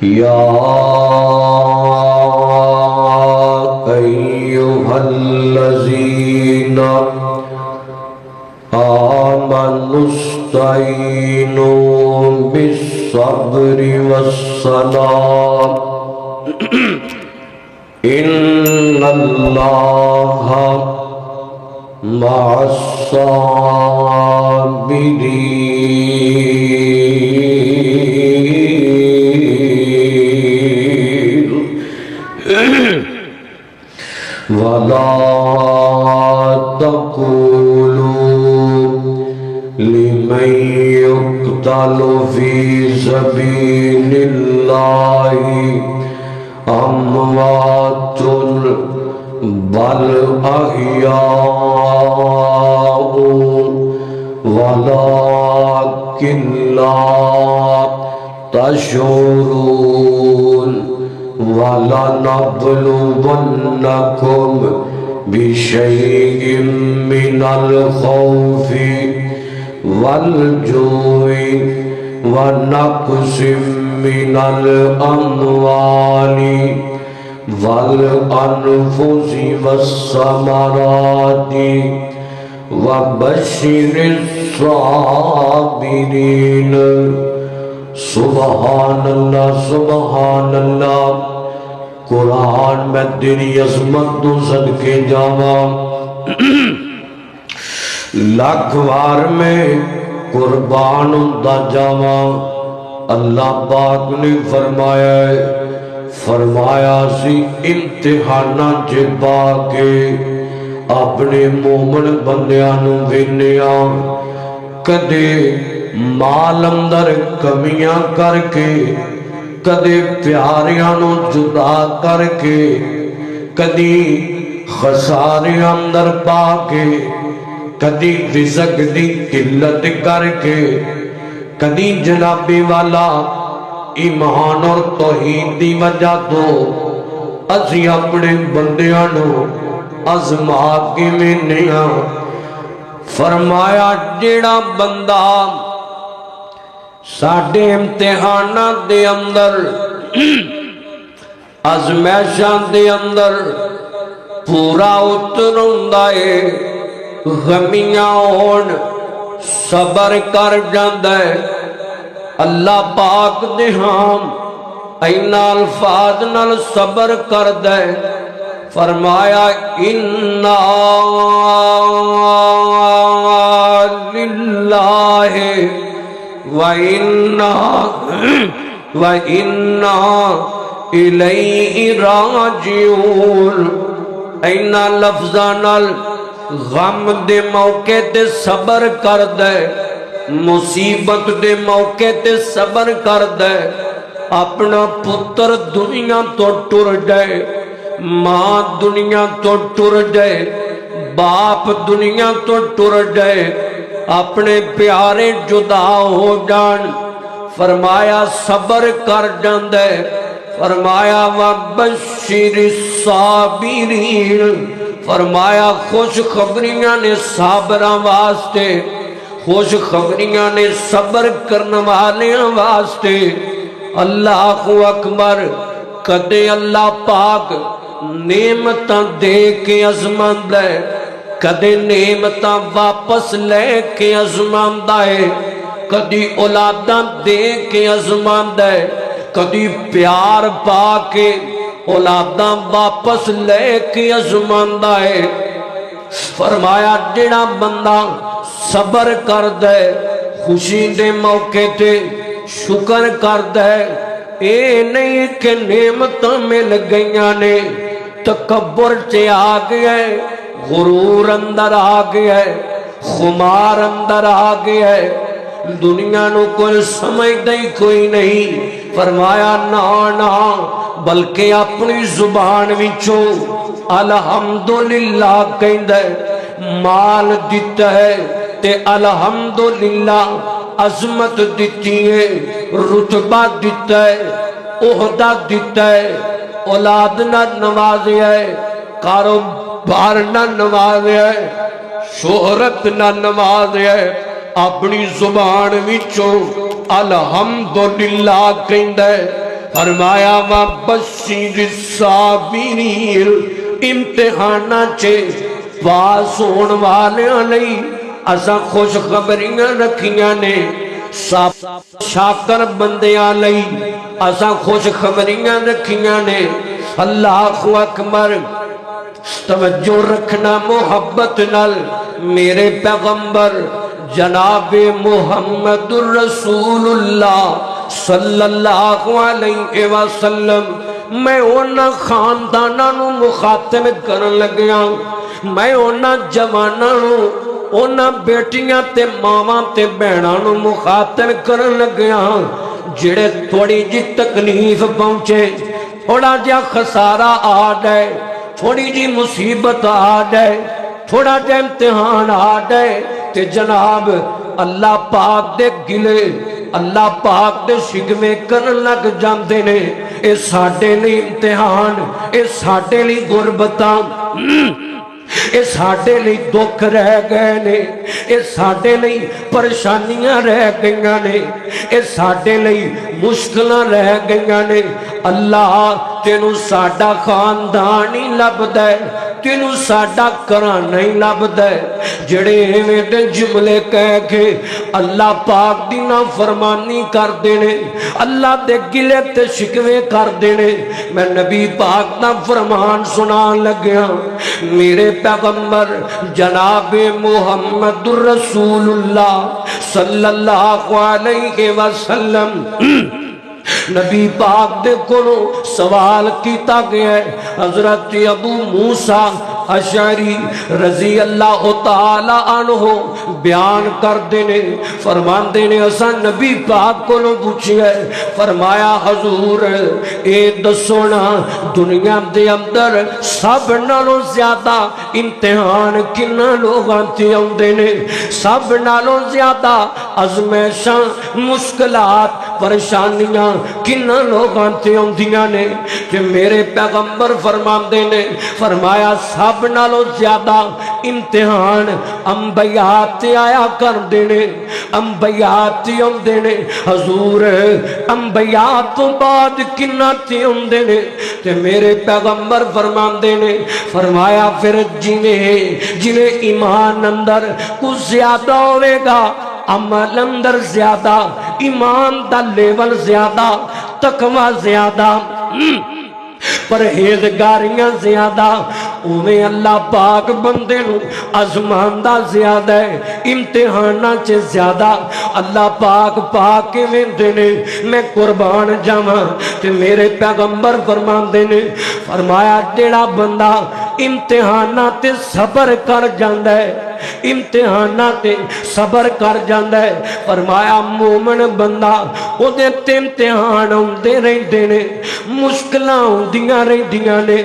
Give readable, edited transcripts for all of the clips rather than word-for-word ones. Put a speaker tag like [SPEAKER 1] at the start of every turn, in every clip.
[SPEAKER 1] یا ایھا الذین آمنوا استعینوا بالصبر والصلاۃ ان اللہ مع الصابرین ولا تقولوا لمن يقتل في سبيل الله اموات بل احیاء ولکن لا تشعرون وَلَنَبْلُوَنَّكُمْ بِشَيْءٍ مِّنَ الْخَوْفِ وَالْجُوعِ وَنَقْصٍ مِّنَ الْأَمْوَالِ وَالْأَنفُسِ وَالثَّمَرَاتِ وَبَشِّرِ الصَّابِرِينَ۔ سبحان اللہ سبحان اللہ۔ قرآن میں تیری عظمت تو صدقے جاواں، لاکھ وار میں قربان ہوندا جاواں۔ اللہ پاک نے فرمایا سی امتحاناں چ پا کے اپنے مومن بندیاں نوں وینیاں، کدے مال اندر کمیاں کر کے، کدے پیاریاں نو جدا کر کے، کدی خسارے اندر پا کے، کدی رزق دی قلت کر کے، کدی جنابی والا ایمان اور توحید دی وجہ تو اسی اپنے بندیاں نو آزما کے وینیاں۔ فرمایا جیڑا بندہ ساڈے امتحانات دے اندر آزمائشاں دے اندر پورا اتروندا ہے، غمیاں ہون صبر کر جاندا ہے، اللہ پاک دے ہاں اینا الفاظ نال صبر کردا ہے۔ فرمایا اِنَّا لِلَّهِ وَإِنَّا إِلَيْهِ راجعون۔ اینا لفظانال غم دے موقع تے صبر کر دے، مصیبت دے موقع تے صبر کر دے، اپنا پتر دنیا تو ٹر جائے، ماں دنیا تو ٹر جائے، باپ دنیا تو ٹر جائے، اپنے پیارے جدا ہو جان، فرمایا صبر کر جاندے۔ فرمایا وَبَشِّرِ الصَّابِرِينَ، فرمایا خوش خبریاں نے صابراں واسطے، خوش خبریاں نے صبر کرنے والیاں واسطے۔ اللہ اکبر۔ کدے اللہ پاک نعمتاں دے کے ازماندا ہے، کدے نعمتاں واپس لے کے ازماندا ہے، کدی اولاداں دے کے ازماندا ہے، کدی پیار پا کے اولاداں واپس لے کے ازماندا ہے۔ فرمایا جڑا بندہ صبر کر دے، خوشی دے موقع تے شکر کر دے، اے نہیں کہ نعمتاں مل گئیاں نے تکبر چے آ گیا ہے، غرور اندر آ گیا ہے، خمار اندر آ گیا ہے، دنیا نو کوئی سمجھ نہیں کوئی نہیں۔ فرمایا نا نا، بلکہ اپنی زبان وچوں الحمدللہ کہندا ہے، مال دیتا ہے تے الحمدللہ، عظمت دیتی ہے، رتبہ دیتا ہے، عہدہ دیتا ہے، اولاد نہ نوازیا ہے، کاروبار نہ نوازیا ہے، شہرت نہ نوازیا ہے، اپنی زبان وچوں الحمدللہ کہندا ہے۔ فرمایا وَبَشِّرِ الصَّابِرِينَ امتحاناں چے پاس ہون والیاں لئی اساں خوشخبریاں رکھیاں نے شاکر بندیاں لئی اساں خوشخبریاں رکھیاں نے اللہ اکبر توجہ رکھنا محبت نال میرے پیغمبر جناب محمد الرسول اللہ صلی اللہ علیہ وسلم میں اونا خاندانانو مخاطب کرن لگیا میں اونا جوانانو اونا بیٹیاں تے ماواں تے بہنانو مخاطب کرن لگیا جڑے تھوڑی جی تکلیف پہنچے تھوڑا جا خسارہ آ جائے تھوڑی جی مصیبت آ جائے تھوڑا جا امتحان آ جائے تے جناب اللہ پاک دے گلے اللہ پاک دے شکوے کرن لگ جاندے نے اے ساڈے لئی امتحان اے ساڈے لئی غربتاں اے ساڈے لئی دکھ رہ گئے نے اے ساڈے لئی پریشانیاں رہ گئیاں نے اے ساڈے لئی مشکلاں رہ گئیاں نے اللہ تینوں ساڈا خاندان ہی لبدا ہے تینوں ساڈا گھرانہ ہی لبدا ہے جڑے ایویں دے جملے کہہ کے اللہ پاک دی نافرمانی کردے نے اللہ دے گلے تے شکوے کردے نے میں نبی پاک دا فرمان سنان لگیا میرے پیغمبر جناب محمد الرسول اللہ صلی اللہ علیہ وسلم نبی پاک دے کولوں سوال کیتا گیا ہے حضرت ابو موسیٰ اشعری رضی اللہ تعالی عنہ بیان کر دینے فرمان دینے اسا نبی پاک کولوں پوچھیا ہے فرمایا حضور اے دسونا دنیا دے اندر سب نالوں زیادہ امتحان کنا لوگاں تے اوندے نے سب نالوں زیادہ ازمائشاں مشکلات پریشانیاں کنا لوگاں تے اوندیاں نے کہ میرے پیغمبر فرماندے نے فرمایا سب نالوں زیادہ امتحان انبیاء تے آیا کر دینے انبیاء تے اوندے نے حضور انبیاء تو بعد کنا تے اوندے نے تے میرے پیغمبر فرماندے نے فرمایا پھر جنہیں ایمان اندر کچھ زیادہ ہوئے گا عمل اندر زیادہ ایمان دا لیول زیادہ تقوی زیادہ پرہیزگاریاں زیادہ اویں اللہ پاک بندے نو آزماندا زیادہ ہے امتحاناں چ زیادہ اللہ پاک ویندے نے میں قربان جاواں تے میرے پیغمبر فرماندے نے فرمایا جیڑا بندہ امتحاناں تے صبر کر جاندا ہے امتحاناں تے صبر کر جاندا ہے فرمایا مومن بندہ او دے تے امتحان اوندے رہندے نے مشکلاں اوندیاں رہندیاں نے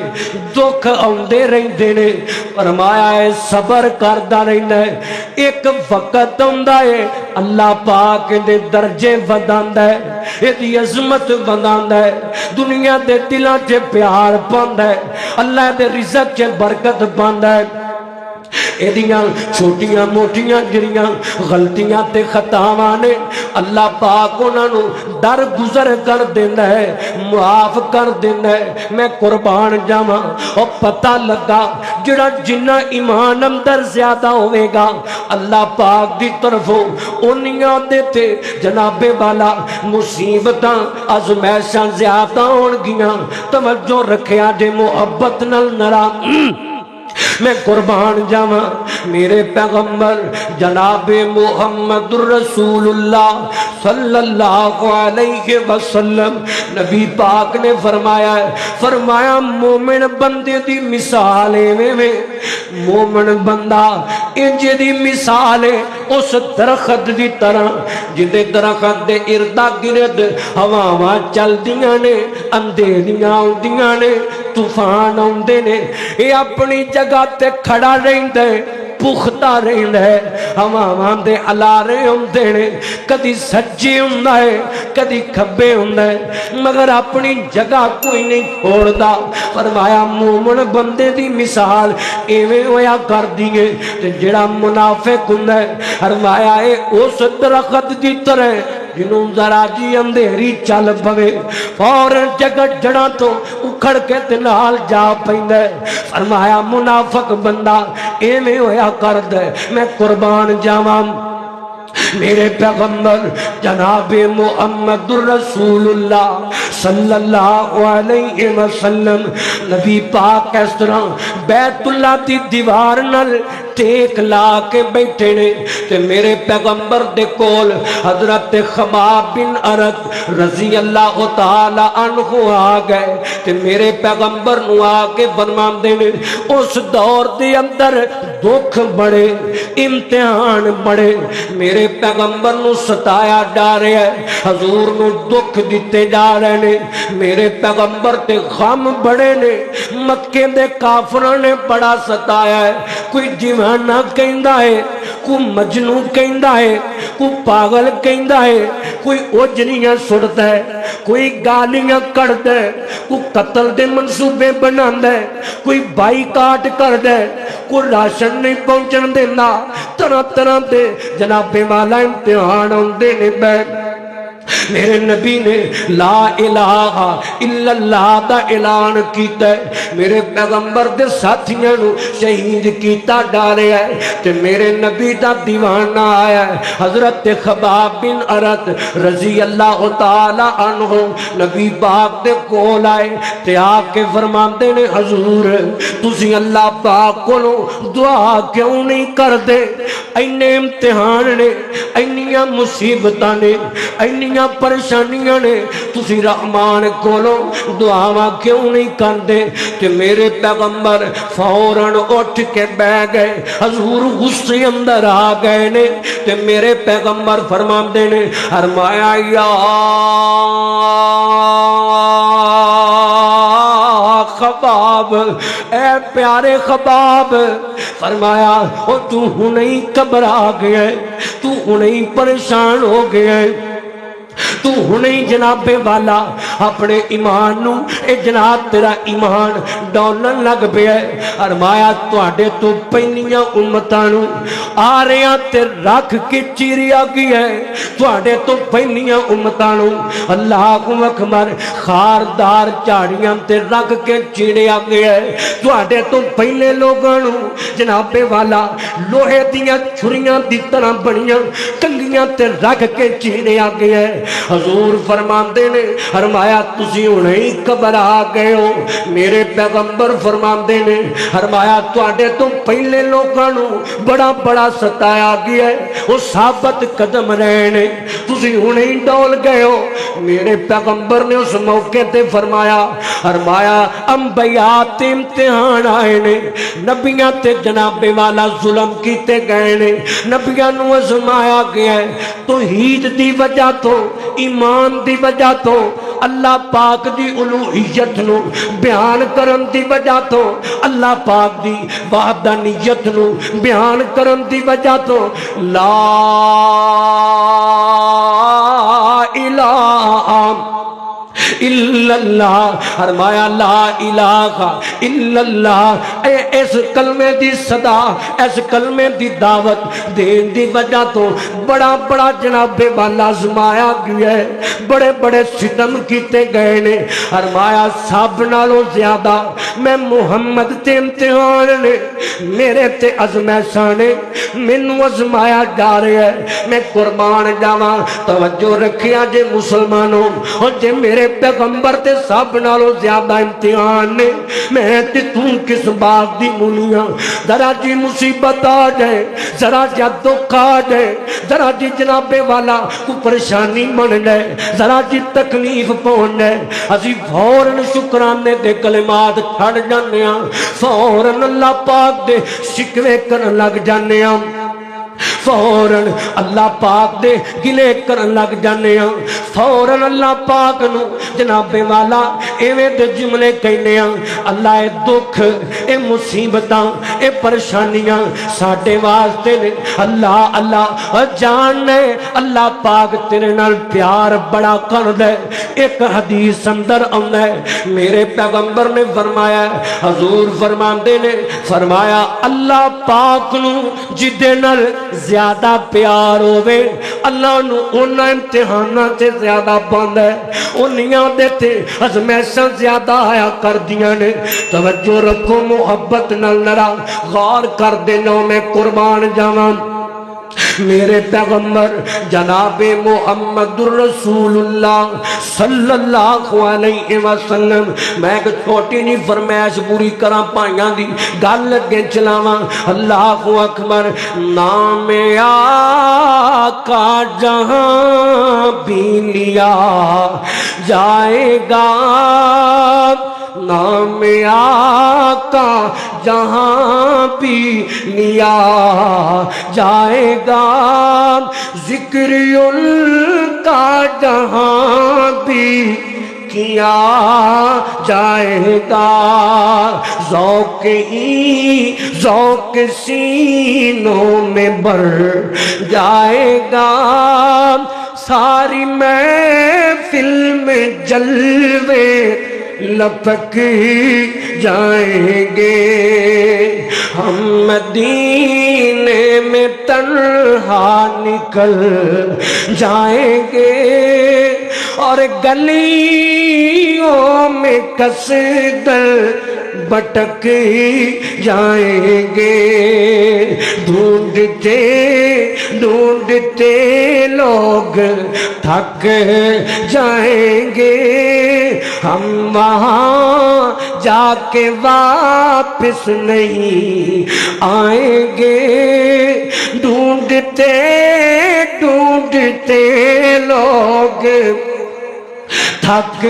[SPEAKER 1] دکھ اوندے رہندے نے فرمایا اے صبر کردا رہندا ہے ایک وقت ہوندا ہے اللہ پاک دے درجے وداندا ہے ایدی عظمت وداندا ہے دنیا دے دلاں چ پیار پاندا ہے اللہ دے رزق چ برکت پاندا ہے ایدیاں چھوٹیاں موٹیاں جڑیاں غلطیاں تے خطاواں نے اللہ پاک انہاں نو در گزر کر دیندا ہے معاف کر دیندا ہے میں قربان جاواں او پتہ لگا جڑا جنہ ایمان اندر زیادہ ہوے گا اللہ پاک دی طرفوں اونیاں دے تے جناب والا مصیبتاں آزمائشاں زیادہ ہون گیاں توجہ رکھیا جے محبت نال نرا میں قربان جاواں میرے پیغمبر جناب محمد الرسول اللہ صلی اللہ علیہ وسلم نبی پاک نے فرمایا مومن بندے دی مثال ہے مومن بندہ انج دی مثال ہے اس درخت دی طرح جدے درخت دے اردا گرد ہواواں چلدیاں نے اندھیریاں اوندیاں نے طوفان اوندے نے اے اپنی جگہ تے کھڑا رہندا ہے پختہ رہندا ہے ہواواں دے الارے ہوندے نے کدی سجے ہوندا ہے کدی کھبے ہوندا ہے مگر اپنی جگہ کوئی نہیں چھوڑدا فرمایا مومن بندے دی مثال ایویں ہویا کردی ہے تے جڑا منافق ہوندا ہے فرمایا اے اس درخت دی طرح جنوں ذرا جی اندھیری چل پوے فوراً جگہ جڑاں تو اکھڑ کے تے نال جا پیندا ہے۔ فرمایا منافق بندہ ایویں ہویا کردا ہے، میں قربان جاواں میرے پیغمبر جناب محمد رسول اللہ صلی اللہ علیہ وسلم نبی پاک اس طرح بیت اللہ دی دیوار نال ٹیک لا کے بیٹھے نے تے میرے پیغمبر دے کول حضرت خباب بن ارت رضی اللہ تعالی عنہ آ گئے تے میرے پیغمبر نو آ کے فرماندے نے اس دور دے اندر دکھ بڑے امتحان بڑے میرے پیغمبر نو ستایا جا رہا ہے، حضور نو دکھ دیتے جا رہے نے، میرے پیغمبر تے غم بڑے نے، مکے دے کافراں نے بڑا ستایا ہے، کوئی دیوانہ کہندا ہے، کوئی مجنوں کہندا ہے، کوئی پاگل کہندا ہے، کوئی اوجریاں سڑتا ہے، کوئی گالیاں کڑدا ہے، کوئی قتل دے منصوبے بناندا ہے، کوئی بائی کاٹ کردا ہے، کوئی راشن نہیں پہنچن دینا، طرح طرح دے جناب والا امتحان ہوندے نے بیٹھ میرے نبی نے لا الہ الا اللہ دا اعلان کیتا ہے، میرے پیغمبر دے ساتھیاں نو شہید کیتا ڈالیا ہے تے میرے نبی دا دیوانہ آیا ہے حضرت خباب بن ارت رضی اللہ تعالی عنہ نبی پاک دے کول آئے تے آ کے فرماندے نے حضور تسی اللہ پاک کولو دعا کیوں نہیں کردے، اینے امتحان نے، اینیاں مصیبتاں نے، اینیاں پریشانیاں نے، تسی رحمان کولو دعاواں کیوں نہیں کردے کہ میرے پیغمبر فوراً اٹھ کے بیٹھ گئے، حضور غصے اندر آ گئے نے تے میرے پیغمبر فرماندے نے فرمایا یا خباب اے پیارے خباب، فرمایا او تو ہنہیں گھبرا گیا ہے، تو ہنہیں پریشان ہو گیا ہے، تو ہنہیں جناب والا اپنے ایمان نو اے جناب تیرا ایمان ڈولن لگ پیا ہے، فرمایا تواڈے تو پہلیاں امتاں نو آریاں تے رکھ کے چیریا گیا ہے، تواڈے تو پہلیاں امتاں نو اللہ اکبر خاردار جھاڑیاں تے رکھ کے چیڑیا گیا ہے، تواڈے تو پہلے لوگاں نو جناب والا لوہے دیاں چھریاں دی طرح بنیاں کنگیاں تے رکھ کے چیڑیا گیا ہے۔ حضور فرماندے نے فرمایا تسی انہیں گھبرا گئے ہو، میرے پیغمبر فرماندے نے فرمایا تواڈے تو پہلے لوگاں نو بڑا بڑا ستایا گیا ہے، وہ ثابت قدم رہے نے، تسی انہیں ڈول گئے ہو، میرے پیغمبر نے اس موقع تے فرمایا انبیاء تے امتحان آئے نے، نبیاں تے جناب والا ظلم کیتے گئے نے، نبیاں نو آزمایا گیا ہے، توحید دی وجہ تو ایمان دی وجہ تو اللہ پاک دی الوہیت نو بیان کرن دی وجہ تو اللہ پاک دی وحدانیت نو بیان کرن دی وجہ تو لا الہ الا اللہ، فرمایا لا الہ الا اللہ، اے اس کلمے دی صدا، اس کلمے دی دعوت دین دی وجہ تو بڑا بڑا جناب والا آزمایا گیا ہے، بڑے بڑے ستم کیتے گئے نے، فرمایا سب نالوں زیادہ میں محمد تے امتحان نے میرے تے ازمائشاں نے مینوں ازمایا جا رہا ہے، میں قربان جاواں توجہ رکھیا جے مسلمانوں، اور جے میرے پیغمبر تے سب نالوں زیادہ امتحان نے، میں تے توں کس باغ دی مونیاں، ذرا جی مصیبت آ جائے، ذرا جی دکھ آ جائے، ذرا جی جناب والا کو پریشانی بن جائے، ذرا جی تکلیف پہنچ جائے، اسی فوراً شکرانے دے کلمات چھڑ جانے ہاں، فوراً اللہ پاک دے شکوے کرن لگ جانے ہاں، فوراً اللہ پاک دے گلے کرن لگ جانے ہاں، فوراً اللہ پاک نو جناب والا ایویں دے جملے کہنے ہاں، اللہ اے دکھ اے مصیبتاں اے پریشانیاں ساڈے واسطے نے، اللہ اللہ جاننے اللہ پاک تیرے نال پیار بڑا کردا ہے، ایک حدیث اندر آندا ہے میرے پیغمبر نے فرمایا حضور فرماندے نے فرمایا اللہ پاک نو جدے نال زیادہ پیار ہوے اللہ نو انہاں امتحاناں تے زیادہ پاندا ہے انہیاں دے تے ازمائشاں زیادہ آیا کر دیاں نے توجہ رکھو محبت نال نرا غور کر دینا میں قربان جاواں میرے پیغمبر جناب محمد رسول اللہ صلی اللہ علیہ وسلم میں ایک چھوٹی نہیں فرمائش پوری کرا پائیاں دی گل اگے چلاواں اللہ اکبر نام آقا جہاں بھی لیا جائے گا نام آقا جہاں بھی لیا جائے گا ذکر ان کا جہاں بھی کیا جائے گا ذوق ہی ذوق سینوں میں بھر جائے گا ساری محفل میں جلوے لپک جائیں گے ہم مدینے میں تنہا نکل جائیں گے اور گلیوں میں کس در بٹک جائیں گے ڈھونڈتے ڈھونڈتے لوگ تھک جائیں گے ہم وہاں جا کے واپس نہیں آئیں گے ڈھونڈتے ڈھونڈتے لوگ تھک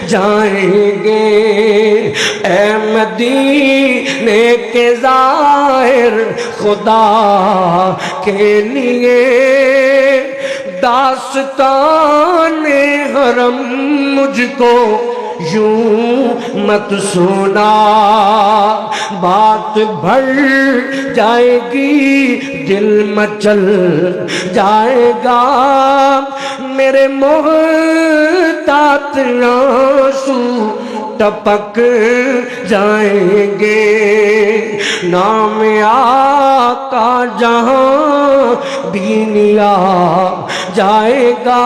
[SPEAKER 1] جائیں گے اے مدینے کے ظاہر خدا کے لیے داستان حرم مجھ کو یوں مت سنا بات بڑھ جائے گی دل مچل جائے گا میرے محتاط آنسو ٹپک جائیں گے نام آقا جہاں بھی لیا جائے گا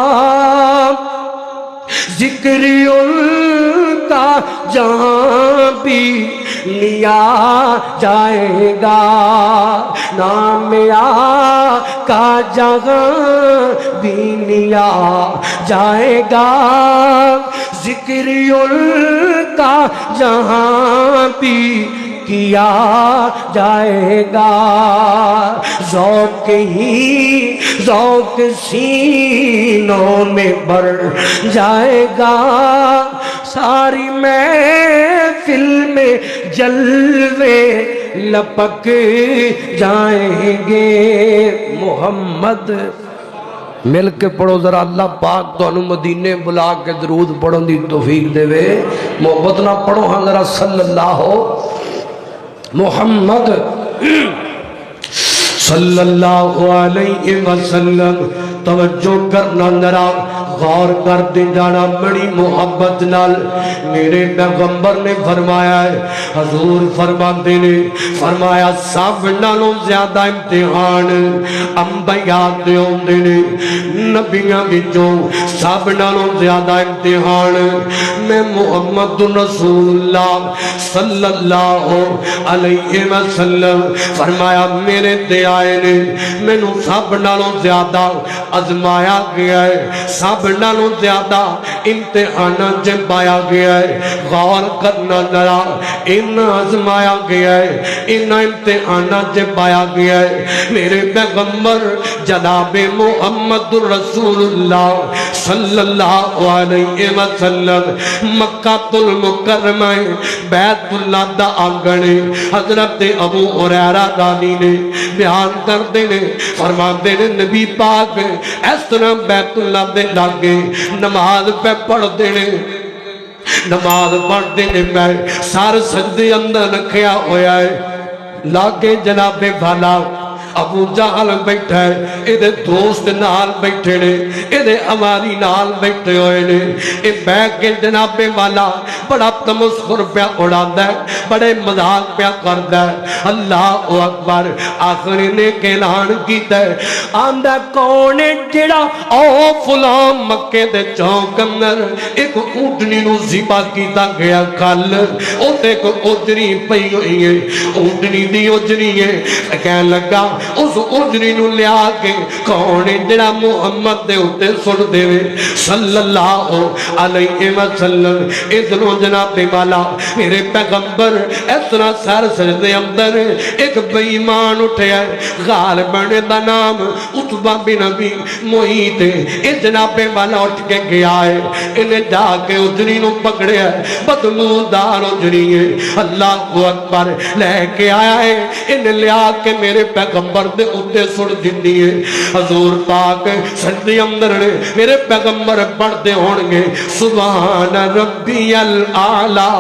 [SPEAKER 1] ذکر ان کا جہاں بھی لیا جائے گا نام آقا جہاں بھی لیا جائے گا ذکر ان کا جہاں بھی کیا جائے گا ذوق ہی ذوق سینوں میں بھر جائے گا ساری محفل میں جلوے لپک جائیں گے محمد مل کے پڑھو ذرا اللہ پاک تو انہوں مدینے بلا کے درود پڑھوں دی توفیق دے وے محبت نہ پڑھو ہاں ذرا صلی اللہ محمد صلی اللہ علیہ وسلم توجہ کرنا ذرا غور کر دے جانا بڑی محبت نال میرے پیغمبر نے فرمایا ہے حضور فرماتے نے فرمایا سب نالوں زیادہ امتحان انبیاء دے ہوندے نے نبیاں وچوں سب نالوں زیادہ امتحان میں محمد رسول اللہ صلی اللہ علیہ وسلم فرمایا میرے تے آئے نے مینوں سب نالوں زیادہ آزمایا گیا ہے سب نالوں زیادہ امتحان پایا گیا ہے غور کرنا ذرا ان آزمایا گیا ہے ان امتحان پایا گیا ہے میرے پیغمبر جناب محمد رسول اللہ صلی اللہ علیہ وسلم مکہ المکرمہ بیت اللہ دا آنگن حضرت ابو ہریرہ رضی نے بیان کرتے نے فرماتے نے نبی پاک اس طرح بیت اللہ دے لاگے نماز پہ پڑھتے نے نماز پڑھتے نے میں سار سجدے اندر رکھیا ہویا ہے لاگے جناب بھالا ابو جہل بیٹھا ہے، یہ دوست نال بیٹھے نے، یہ ہماری نال بیٹھے ہوئے نے، یہ بیٹھ کے جناب والا بڑا تمسخر پیا اڑاتا ہے، بڑے مذاق پیا کرتا ہے۔ اللہ اکبر، آخر نے اعلان کیتا ہے، آندا کون ہے جڑا او فلاں مکے دے چوک اندر ایک اونٹنی نو ذبح کیتا گیا کل، اوتے ایک اجری پئی ہوئی ہے، اونٹنی دی اجری ہے، کہنے لگا اس اجری نو لیا کے کون ہے جڑا محمد دے اوتے سٹ دے صلی اللہ علیہ وسلم۔ ادھروں جناب والا میرے پیغمبر اس طرح سر سجدے اندر ایک بے ایمان اٹھیا ہے، غالب دا نام عتبہ بن ابی معیط، اس جناب والا اٹھ کے گیا ہے، انہیں جا کے اجری نو پکڑیا ہے، بدبودار اجری ہے، اللہ اکبر، لے کے آیا ہے، انہیں لیا کے میرے پیغمبر دے اتے سڑ دینی ہے۔ حضور پاک سجدے اندر نے میرے پیغمبر پڑھتے ہونگے سبحان ربی الاعلی،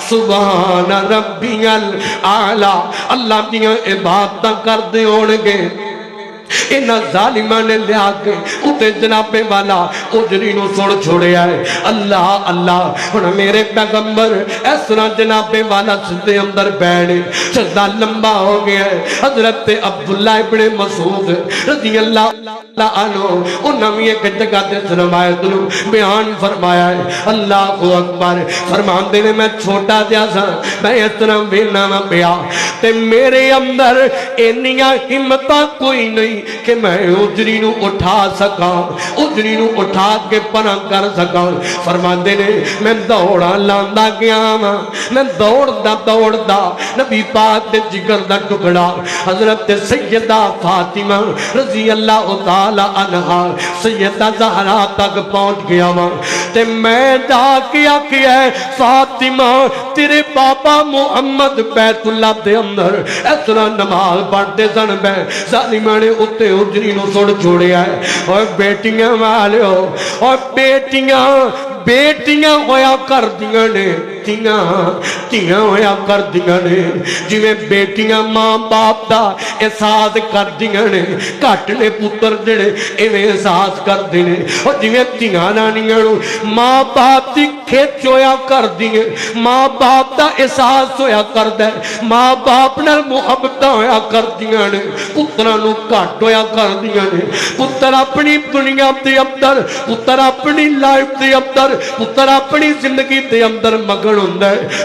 [SPEAKER 1] سبحان ربی الاعلی، اللہ دیاں عبادتاں کر دے ہونگے۔ انہا ظالمہ نے لیا کے اتے جناب والا اجری نو سوڑ چھوڑے آئے، اللہ اللہ، انہا میرے پیغمبر اس طرح جناب والا سجدے اندر بیٹھے، سجدہ لمبا ہو گیا ہے۔ حضرت عبداللہ ابن مسعود رضی اللہ عنہ انہا بھی ایک جگہ دے روایت نو بیان فرمایا ہے، اللہ اکبر، فرمان دینے میں چھوٹا دیا سا، میں اس طرح بینا میں پیا تے میرے اندر انہیاں ہمتہ کوئی نہیں کہ میں اجری نو اٹھا سکا، اجری نو اٹھا کے پناہ کر سکا۔ فرماندے نے میں دوڑا لاندا گیا، میں دوڑدا نبی پاک دے جگر دا ٹکڑا حضرت سیدہ فاطمہ رضی اللہ تعالی عنہا سیدہ زہرا تک پہنچ گیا تے میں جا کے آکیا ہے فاطمہ تیرے بابا محمد بیت اللہ دے اندر اس طرح نماز پڑھتے سن، میں ظالمہ نے اتے اجری نو سڑ چھوڑے آئے۔ اور بیٹیاں والے ہو، اور بیٹیاں ہویا کر دیا نے، تیاں ہویا کر دیا نے، جویں بیٹیاں ماں باپ دا احساس کر دیا نے، کٹ نے پتر جڑے ایویں احساس کر دینے، اور جویں تیاں نانیاں نو ماں باپ دی کھچ ہویا کر دیے، ماں باپ دا احساس ہویا کر دے، ماں باپ نال محبت ہویا کر دیا نے، پترانو کٹ ہویا کر دیا نے، پتر اپنی دنیا دے اندر، پتر اپنی لائف دے اندر، پتر اپنی زندگی دے اندر مگن ہوندہ ہے۔